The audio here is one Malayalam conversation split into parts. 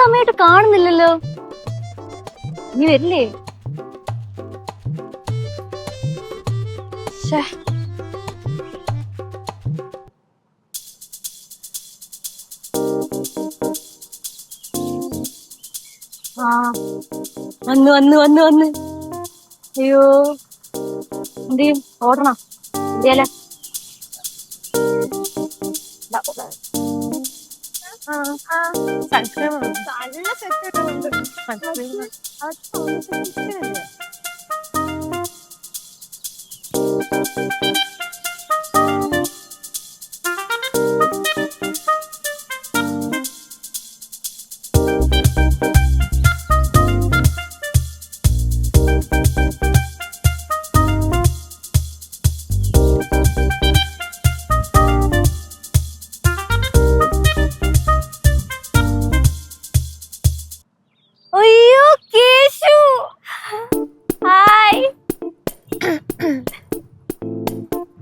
സമയത്ത് കാണുന്നില്ലല്ലോ. നീ വരില്ലേ? വന്ന് വന്ന് വന്ന് വന്ന് അയ്യോ എന്ത് ചെയ്യും? ഓടണം ഇന്ത്യയിലെ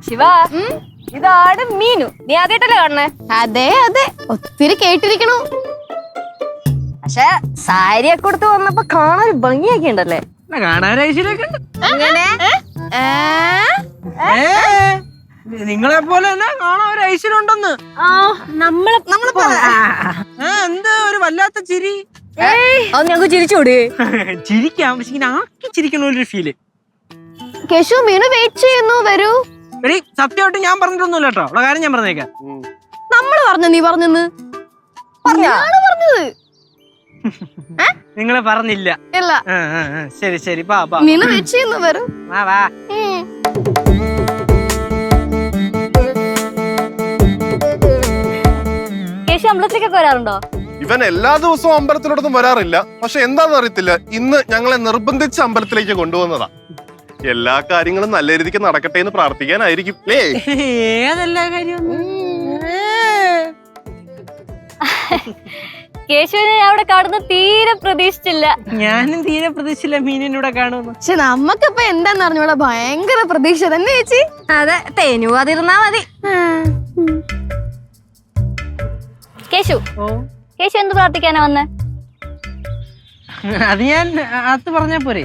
ശിവ, ഇതാണ് മീനു. നീ ആദ്യമായിട്ടല്ലേ കാണണേ? അതെ അതെ, ഒത്തിരി കേട്ടിരിക്കണു. പക്ഷെ സാരിയൊക്കെ കൊടുത്ത് വന്നപ്പോ കാണാൻ ഭംഗിയൊക്കെ ഉണ്ടല്ലേ? നിങ്ങളെ പോലെ തന്നെ കാണാൻ ഒരു ഐശ്വര്യം ഉണ്ടെന്ന്. എന്ത് ഒരു വല്ലാത്ത ചിരി. ഞങ്ങൾക്ക് ചിരിച്ചോട്. ചിരിക്കാം, പക്ഷെ ഇങ്ങനെ ആക്കി ചിരിക്കണ ഒരു ഫീല്. കേശു, മീനു വെയിറ്റ് ചെയ്യുന്നു, വരൂ. എടി സത്യമായിട്ട് ഞാൻ പറഞ്ഞിട്ടൊന്നുമില്ല കേട്ടോ, ഉള്ള കാര്യം ഞാൻ പറഞ്ഞേക്കാം. നമ്മള് പറഞ്ഞു, നീ പറഞ്ഞെന്ന് പറഞ്ഞത് നിങ്ങള് പറഞ്ഞില്ല. ഇല്ല. ശരി ശരി, പാ പാ. മീനു വെയിറ്റ് ചെയ്യുന്നു, വരൂ. വാ വാ. കേശു അമ്പലത്തിലേക്കൊക്കെ വരാറുണ്ടോ? ഇവൻ എല്ലാ ദിവസവും അമ്പലത്തിലോടൊന്നും വരാറില്ല. പക്ഷെ എന്താന്ന് അറിയത്തില്ല, ഇന്ന് ഞങ്ങളെ നിർബന്ധിച്ച് അമ്പലത്തിലേക്ക് കൊണ്ടുവന്നതാ. എല്ലാ കാര്യങ്ങളും നല്ല രീതിക്ക് നടക്കട്ടെ എന്ന് പ്രാർത്ഥിക്കാനായിരിക്കും. ഏതെല്ലാ കാര്യം? കേശുവിനെ അവിടെ കാണുന്ന തീരെ പ്രതീക്ഷിച്ചില്ല. ഞാനും തീരെ പ്രതീക്ഷിച്ചില്ല മീനിനൂടെ കാണുന്നു. പക്ഷെ നമ്മക്കിപ്പോ എന്താന്ന് അറിഞ്ഞൂടാ, ഭയങ്കര പ്രതീക്ഷ തന്നെ ചേച്ചി. അതെ, തേനു അതിരുന്നാ മതി. കേശു, കേശു എന്ത് പ്രാർത്ഥിക്കാനാ വന്നേ? അത് ഞാൻ അത് പറഞ്ഞാ പോരെ?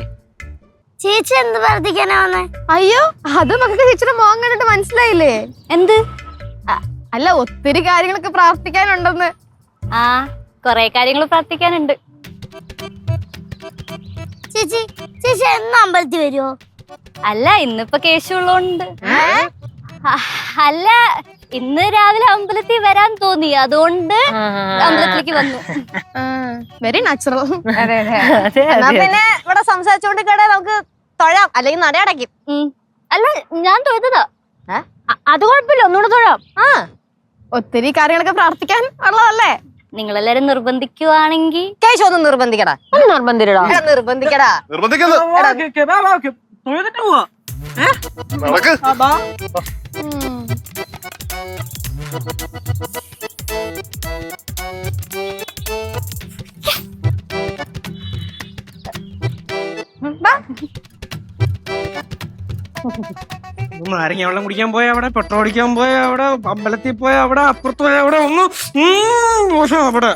ചേച്ചി എന്ത് പ്രാർത്ഥിക്കാനാ വന്നേ? അയ്യോ, അത് മക്കൾക്ക് ചേച്ചിയുടെ മോൻ കണ്ടിട്ട് മനസ്സിലായില്ലേ? എന്ത്? അല്ല, ഒത്തിരി കാര്യങ്ങളൊക്കെ പ്രാർത്ഥിക്കാനുണ്ടെന്ന്. ആ, കൊറേ കാര്യങ്ങൾ പ്രാർത്ഥിക്കാനുണ്ട്. ചേച്ചി ചേച്ചി എന്ന് അമ്പലത്തിൽ വരുമോ? അല്ല, ഇന്നിപ്പോ കേശു ഉള്ളോണ്ട്. അല്ല, ഇന്ന് രാവിലെ അമ്പലത്തിൽ വരാൻ തോന്നി, അതുകൊണ്ട് അമ്പലത്തിലേക്ക് വന്നു. Very natural. പിന്നെ ഇവിടെ സംസാരിച്ചോണ്ട് കേടാ നമുക്ക് തൊഴാം, അല്ലെങ്കിൽ നടയടയ്ക്കും. അല്ല, ഞാൻ തൊഴുതതാ. അത് കുഴപ്പമില്ല, ഒന്നുകൂടെ തൊഴാം. ഒത്തിരി കാര്യങ്ങളൊക്കെ പ്രാർത്ഥിക്കാൻ ഉള്ളതല്ലേ? നിങ്ങളെല്ലാരും നിർബന്ധിക്കുവാണെങ്കിൽ കേശു ഒന്ന് നിർബന്ധിക്കടാ. നിർബന്ധിക്കടാ. നിർബന്ധിക്കുന്നു. നടക്ക്. നാരങ്ങ വെള്ളം കുടിക്കാൻ പോയ അവിടെ, പെട്രോൾ അടിക്കാൻ പോയ അവിടെ, അമ്പലത്തിൽ പോയ അവിടെ, അപ്പുറത്ത് പോയ അവിടെ, ഒന്ന് അവിടെ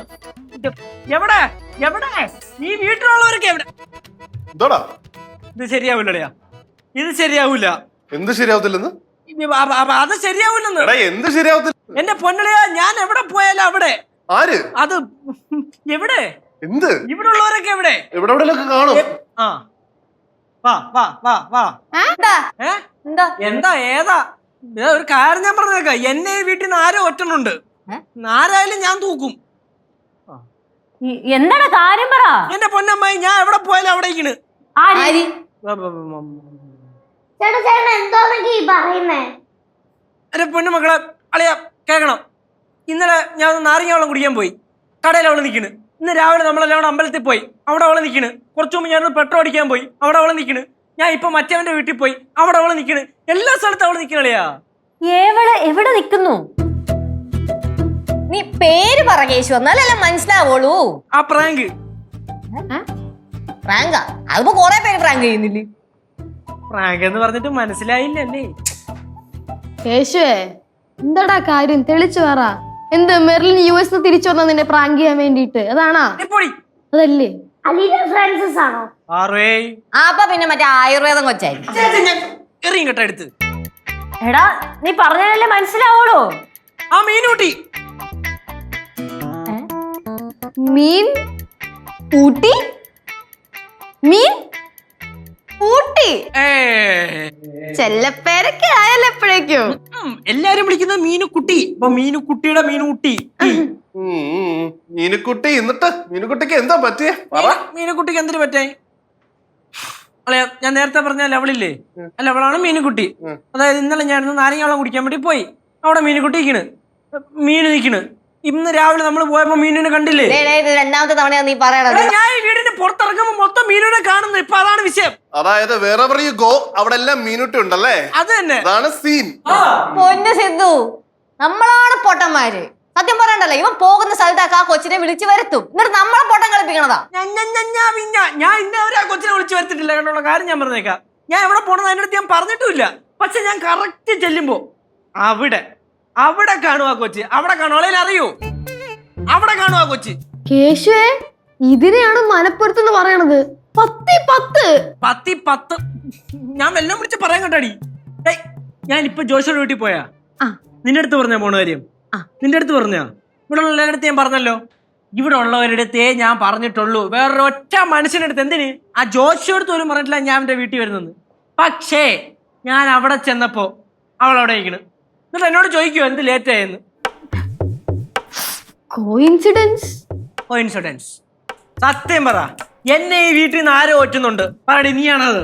എവിടെ എവിടെ നീ വീട്ടിലുള്ളവരൊക്കെ എവിടെ? എന്താടാ ഇത് ശരിയാവില്ലടയാ, ഇത് ശരിയാവൂല. എന്ത് ശരിയാവത്തില്ലെന്ന്? അത് ശരിയാവൂലെന്ന്. എന്ത് ശരിയാവത്തില്ല? എന്റെ പൊന്നളിയാ, ഞാൻ എവിടെ പോയാലും അവിടെ. ആര്? അത് എവിടെ? എന്ത്? ഇവിടെ ഉള്ളവരൊക്കെ എവിടെ? എവിടെ എവിടെയൊക്കെ കാണും. ആ, വാ വാ വാ വാ. എന്താ ഏതാ? ഒരു കാര്യം ഞാൻ പറഞ്ഞേക്കാം, എന്നെ ഈ വീട്ടിൽ നിന്ന് ആരോ ഒറ്റനുണ്ട്. ആരായാലും ഞാൻ തൂക്കും. എന്താണ് കാര്യം പറ. എന്റെ പൊന്നമ്മായി, ഞാൻ എവിടെ പോയാലും അവിടെ ഇരിക്കണ്. എന്റെ പൊന്നുമക്കളെ, അളിയാ കേക്കണം. ഇന്നലെ ഞാൻ നാരങ്ങ വെള്ളം കുടിക്കാൻ പോയി, കടയിൽ അവള് നിൽക്കണ്. ഇന്ന് രാവിലെ നമ്മളെല്ലാം അമ്പലത്തിൽ പോയി, അവിടെ അവളെ നിൽക്കണ്. കുറച്ചു മുമ്പ് ഞാനൊന്ന് പെട്രോൾ അടിക്കാൻ പോയി, അവിടെ അവളെ നിൽക്കണ്. ഞാൻ ഇപ്പൊ മറ്റവന്റെ വീട്ടിൽ പോയി, അവിടെ അവളെ നിൽക്കണ്. എല്ലാ സ്ഥലത്തും അവള് നിൽക്കണളിയാ. എവിടെ നിക്കുന്നു? നീ പേര് പറ കേശു, എന്നാലല്ലേ മനസ്സിലാവുള്ളൂ. ആ പ്രാങ്ക്. പ്രാങ്കാ? അതിപ്പോ കൊറേ പേര് പ്രാങ്ക് ചെയ്യുന്നില്ലേ? പ്രാങ്ക് എന്ന് പറഞ്ഞിട്ട് മനസ്സിലായില്ലല്ലേ? കേശുവേ, എന്താടാ കാര്യം? തെളിച്ചു പറ. എന്ത് മെർലിൻ US തിരിച്ചു വന്ന നിന്നെ പ്രാങ്ക് ചെയ്യാൻ വേണ്ടിട്ട് അതാണാ? പോടി. അതല്ലേ? ഫ്രാൻസിസ് ആണോ? ആറേ. അപ്പൊ പിന്നെ മറ്റേ ആയുർവേദം കൊച്ചായി. ഞാൻ എറിയും കേട്ടോ എടുത്ത്. എടാ നീ പറഞ്ഞാലല്ലേ മനസ്സിലാവുള്ളൂ. ആ മീനൂട്ടി. മീൻ ഊട്ടി? മീൻ ഊട്ടി ചെല്ലപ്പേരൊക്കെ ആയല്ലോ എപ്പോഴേക്കും. എല്ലാരും വിളിക്കുന്നത് മീനുക്കുട്ടി. അപ്പൊ മീനുക്കുട്ടിയുടെ മീനൂട്ടി. മീനുക്കുട്ടി എന്നിട്ട് മീനുക്കുട്ടിക്ക് എന്താ പറ്റിയേ? മീനുക്കുട്ടിക്ക് എന്തിനു പറ്റേ? അളയാ ഞാൻ നേരത്തെ പറഞ്ഞ ലവളില്ലേ, ആ ലവളാണ് മീനുക്കുട്ടി. അതായത് ഇന്നലെ ഞാൻ നാരങ്ങ വെള്ളം കുടിക്കാൻ വേണ്ടി പോയി. അവിടെ മീനുക്കുട്ടി നിക്കണ്, മീന് നിക്കണ്. ഇന്ന് രാവിലെ നമ്മൾ പോയപ്പോ മീനിനെ കണ്ടില്ലേ? രണ്ടാമത്തെ തവണ നീ പറയണത്. ഞാൻ ഈ വീടിന്റെ പുറത്തിറങ്ങുമ്പോ മൊത്തം മീനിനെ കാണുന്നു. ഇപ്പൊ അതാണ് വിഷയം. അതായത് wherever you go അവിടെ എല്ലാം മീനുട്ടി ഉണ്ടല്ലേ? അത് തന്നെ, അതാണ് സീൻ. പൊന്നു സിദ്ധു, നമ്മളാണ് പൊട്ടന്മാര്. സത്യം പറയണ്ടല്ലോ, ഇവൻ പോകുന്ന സ്ഥലത്തൊക്കെ ആ കൊച്ചിനെ വിളിച്ചു വരുത്തും, എന്നിട്ട് നമ്മളെ പൊട്ടം കളിപ്പിക്കണതാ. ഞാൻ ഇന്നവരെ ആ കൊച്ചിനെ വിളിച്ചു വരുത്തിട്ടില്ല കേട്ടോ. കാര്യം ഞാൻ പറഞ്ഞേക്കാം. ഞാൻ എവിടെ പോണെന്ന് അതിന്റെ അടുത്ത് ഞാൻ പറഞ്ഞിട്ടുമില്ല. പക്ഷെ ഞാൻ കറക്റ്റ് ചെല്ലുമ്പോ അവിടെ കാണും ആ കൊച്ചി. അവിടെ കാണും, അറിയൂ, അവിടെ കാണും ആ കൊച്ചി. കേശുവേ, ഇതിനെയാണ് മനപ്പുറത്തെന്ന് പറയണത്. 10 ഞാൻ വെല്ലം വിളിച്ച് പറയാൻ കേട്ടാടി. ഞാൻ ഇപ്പൊ ജോഷയുടെ വീട്ടിൽ പോയാ നിന്റെ അടുത്ത് പറഞ്ഞ പോണ കാര്യം? നിന്റെ അടുത്ത് പറഞ്ഞാ? ഇവിടെ ഉള്ളവരുടെ അടുത്ത് ഞാൻ പറഞ്ഞല്ലോ. ഇവിടെ ഉള്ളവരുടെ അടുത്തേ ഞാൻ പറഞ്ഞിട്ടുള്ളൂ. വേറൊരു ഒറ്റ മനുഷ്യന്റെ അടുത്ത് എന്തിന്? ആ ജോഷിയോടുത്ത് പോലും പറഞ്ഞിട്ടില്ല ഞാൻ എന്റെ വീട്ടിൽ വരുന്നെന്ന്. പക്ഷേ ഞാൻ അവിടെ ചെന്നപ്പോ അവളവിടെ ഇരിക്കണ്. എന്നിട്ട് എന്നോട് ചോദിക്കുവോ എന്ത് ലേറ്റ് ആയെന്ന്. കോയിൻസിഡൻസ്. സത്യം പറ, എന്നെ ഈ വീട്ടിൽ നിന്ന് ആരോ ഒറ്റുന്നുണ്ട്. പറയടി, നീയാണത്?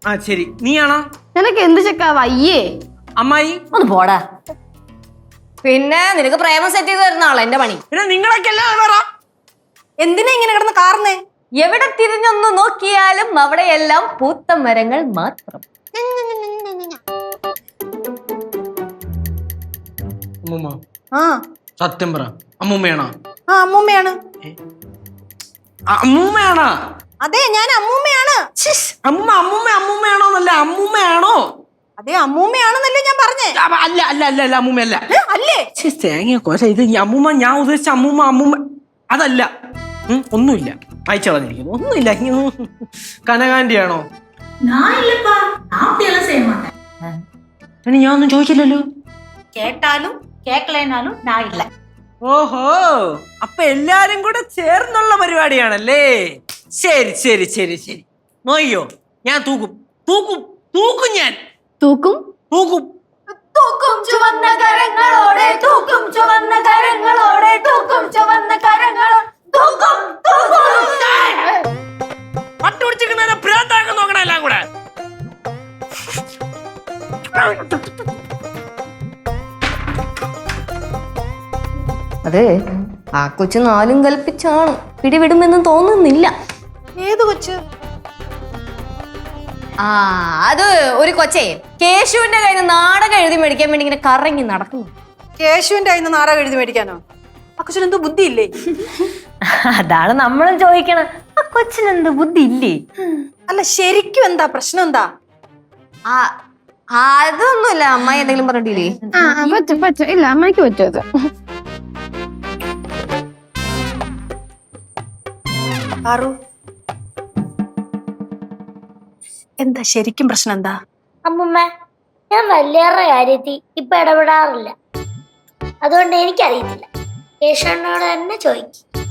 ആ ശരി, നീയാണോ? നിനക്ക് എന്ത് ചെക്കാ വയ്യേ? അമ്മായി ഒന്ന് പോടാ. പിന്നെ നിനക്ക് പ്രേമം സെറ്റ് ചെയ്ത് തരുന്ന ആളാ എന്റെ പണി. പിന്നെ നിങ്ങളൊക്കെ എല്ലാം പറ. എന്തിനാ ഇങ്ങനെ കിടന്ന് കാർന്നേ? എവിടെ തിരിഞ്ഞൊന്ന് നോക്കിയാലും അവിടെയെല്ലാം പൂത്ത മരങ്ങൾ മാത്രം. അമ്മൂമ്മ, സത്യം പറ, അമ്മൂമ്മയാണോ? അമ്മൂമ്മയാണ്. അമ്മൂമ്മയാണോ? അതെ, ഞാൻ അമ്മൂമ്മയാണ്. അമ്മൂമ്മയാണോന്നല്ല, അമ്മൂമ്മയാണോ? അതെ, അമ്മൂമ്മയാണെന്നല്ലേ ഞാൻ പറഞ്ഞേ. അല്ല അല്ല അല്ല അല്ല അമ്മൂമ്മയല്ല. അല്ലേ? തേങ്ങ കോശ. ഇത് ഈ അമ്മൂമ്മ ഞാൻ ഉദ്ദേശിച്ച അമ്മൂമ്മ അതല്ല. ഒന്നുമില്ല, അയച്ചു കളഞ്ഞിരിക്കുന്നു. ഒന്നുമില്ല. കനകാന്റിയാണോ? ഞാൻ ഒന്നും ചോദിച്ചില്ലല്ലോ. കേട്ടാലും കേക്കലേനാലും ഞാൻ ഇല്ല. ഓഹോ, അപ്പൊ എല്ലാരും കൂടെ ചേർന്നുള്ള പരിപാടിയാണല്ലേ? ശരി ശരി ശരി ശരി. നോയ്യോ, ഞാൻ തൂക്കും ഞാൻ തൂക്കും ചുവന്ന കരങ്ങളോടെ തൂക്കും, ചുവന്ന കരങ്ങളോടെ തൂക്കും, ചുവന്ന കരങ്ങളോ തൂക്കും. പട്ടുപിടിച്ചിരിക്കുന്നവരെ ഭ്രാന്താക്കാൻ നോക്കണം എല്ലാം കൂടെ. അതെ, ആ കൊച്ചു നാലും കൽപ്പിച്ചാണ്. പിടിവിടുമെന്ന് തോന്നുന്നില്ല. ഏത് കൊച്ച്? അത് ഒരു കൊച്ചേ കേശുവിന്റെ കയ്യിൽ നിന്ന് നാടകം എഴുതി മേടിക്കാൻ വേണ്ടി ഇങ്ങനെ കറങ്ങി നടക്കുന്നു. കേശുവിന്റെ കയ്യിൽ നിന്ന് നാടകം എഴുതി മേടിക്കാനോ? ആ കൊച്ചിനെന്തോ ബുദ്ധിയില്ലേ? അതാണ് നമ്മളും ചോദിക്കണം, ആ കൊച്ചിനെന്ത് ബുദ്ധി ഇല്ലേ? അല്ല, ശരിക്കും എന്താ പ്രശ്നം? എന്താ? അതൊന്നുമില്ല. അമ്മായി എന്തെങ്കിലും പറഞ്ഞിട്ടില്ലേ? പറ്റും. ഇല്ല, അമ്മയ്ക്ക് പറ്റും അത്. എന്താ ശരിക്കും പ്രശ്നം? എന്താ? അമ്മൂമ്മ, ഞാൻ വലിയവരുടെ കാര്യത്തിൽ ഇപ്പൊ ഇടപെടാറില്ല. അതുകൊണ്ട് എനിക്കറിയത്തില്ല. കേശവനോട് തന്നെ ചോദിക്കും.